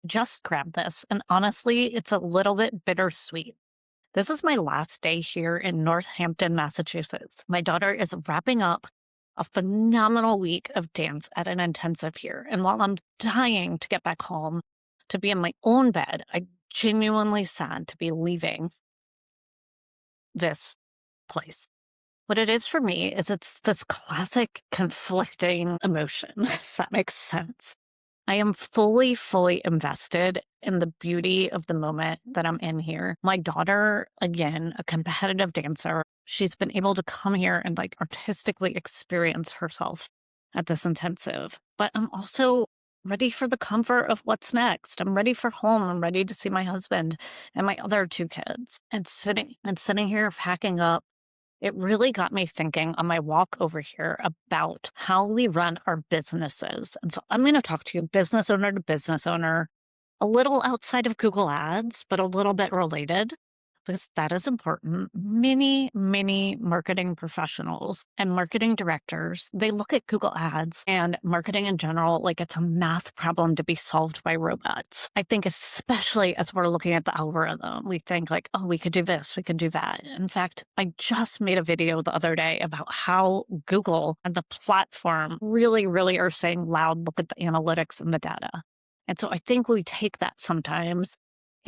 Just grabbed this, and honestly, it's a little bit bittersweet. This is my last day here in Northampton, Massachusetts. My daughter is wrapping up a phenomenal week of dance at an intensive here. And while I'm dying to get back home to be in my own bed, I'm genuinely sad to be leaving this place. What it is for me is it's this classic conflicting emotion, if that makes sense. I am fully invested in the beauty of the moment that I'm in here. My daughter, again, a competitive dancer, she's been able to come here and like artistically experience herself at this intensive. But I'm also ready for the comfort of what's next. I'm ready for home. I'm ready to see my husband and my other two kids. And sitting here packing up, it really got me thinking on my walk over here about how we run our businesses. And so I'm going to talk to you business owner to business owner, a little outside of Google Ads, but a little bit related because that is important. Many marketing professionals and marketing directors, they look at Google Ads and marketing in general like it's a math problem to be solved by robots. I think especially as we're looking at the algorithm, we think like, oh, we could do this, we could do that. In fact, I just made a video the other day about how Google and the platform really are saying loud, look at the analytics and the data. And so I think we take that sometimes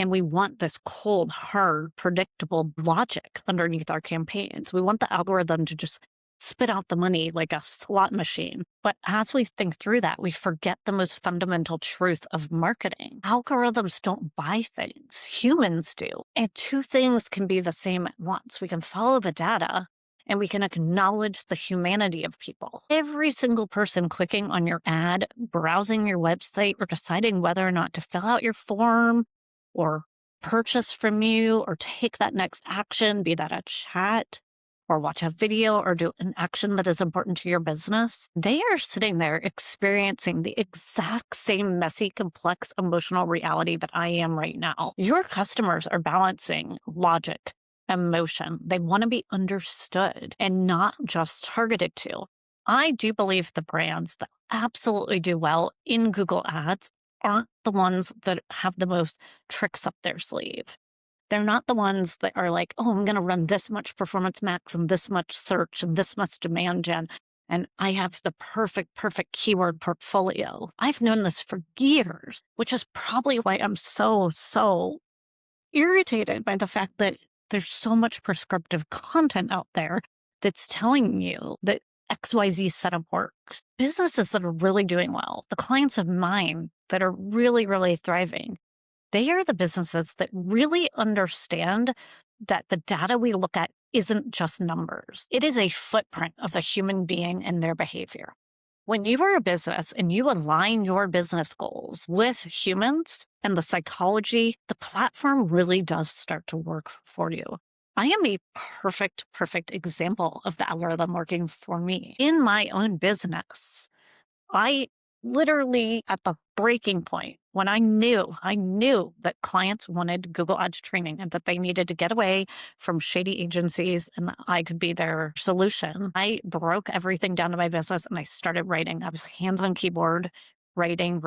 and we want this cold, hard, predictable logic underneath our campaigns. We want the algorithm to just spit out the money like a slot machine. But as we think through that, we forget the most fundamental truth of marketing. Algorithms don't buy things, humans do. And two things can be the same at once. We can follow the data and we can acknowledge the humanity of people. Every single person clicking on your ad, browsing your website, or deciding whether or not to fill out your form or purchase from you or take that next action, be that a chat or watch a video or do an action that is important to your business, they are sitting there experiencing the exact same messy, complex emotional reality that I am right now. Your customers are balancing logic, emotion. They want to be understood and not just targeted to. I do believe the brands that absolutely do well in Google Ads aren't the ones that have the most tricks up their sleeve. They're not the ones that are like, oh, I'm going to run this much performance max and this much search and this much demand gen. And I have the perfect keyword portfolio. I've known this for years, which is probably why I'm so irritated by the fact that there's so much prescriptive content out there that's telling you that XYZ setup works. Businesses that are really doing well, the clients of mine that are really thriving, they are the businesses that really understand that the data we look at isn't just numbers. It is a footprint of the human being and their behavior. When you are a business and you align your business goals with humans and the psychology, the platform really does start to work for you. I am a perfect example of the algorithm working for me. In my own business, I literally at the breaking point when I knew that clients wanted Google Ads training and that they needed to get away from shady agencies and that I could be their solution. I broke everything down to my business and I started writing. I was hands on keyboard, writing.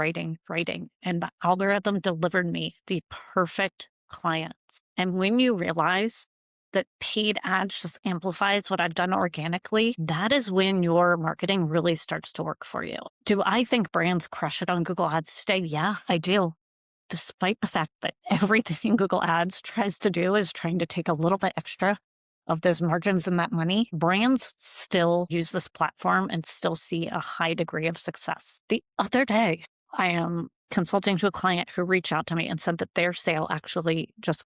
And the algorithm delivered me the perfect clients. And when you realize that paid ads just amplifies what I've done organically, that is when your marketing really starts to work for you. Do I think brands crush it on Google Ads today? Yeah, I do. Despite the fact that everything Google Ads tries to do is trying to take a little bit extra of those margins and that money, brands still use this platform and still see a high degree of success. The other day, I am consulting to a client who reached out to me and said that their sale actually just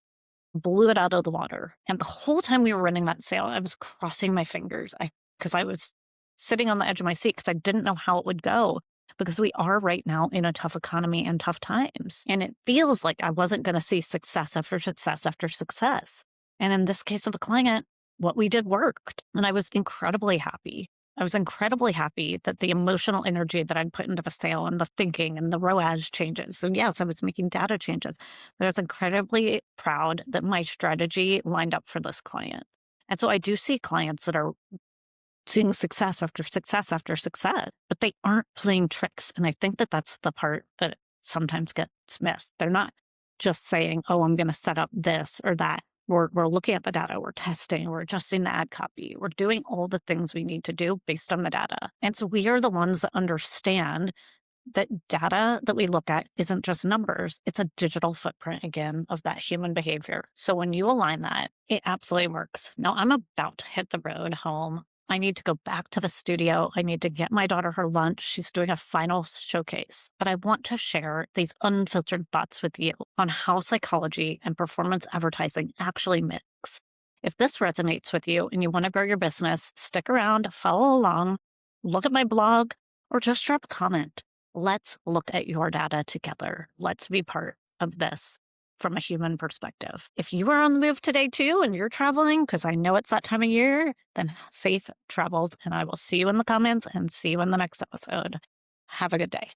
blew it out of the water. And the whole time we were running that sale, I was crossing my fingers because I was sitting on the edge of my seat because I didn't know how it would go because we are right now in a tough economy and tough times. And it feels like I wasn't going to see success after success after success. And in this case of the client, what we did worked. And I was incredibly happy. I was incredibly happy that the emotional energy that I'd put into the sale and the thinking and the ROAS changes. So yes, I was making data changes, but I was incredibly proud that my strategy lined up for this client. And so I do see clients that are seeing success after success after success, but they aren't playing tricks. And I think that that's the part that sometimes gets missed. They're not just saying, oh, I'm going to set up this or that. We're looking at the data, we're testing, we're adjusting the ad copy, we're doing all the things we need to do based on the data. And so we are the ones that understand that data that we look at isn't just numbers, it's a digital footprint again of that human behavior. So when you align that, it absolutely works. Now I'm about to hit the road home. I need to go back to the studio. I need to get my daughter her lunch. She's doing a final showcase. But I want to share these unfiltered thoughts with you on how psychology and performance advertising actually mix. If this resonates with you and you want to grow your business, stick around, follow along, look at my blog, or just drop a comment. Let's look at your data together. Let's be part of this from a human perspective. If you are on the move today too and you're traveling, because I know it's that time of year, then safe travels, and I will see you in the comments and see you in the next episode. Have a good day.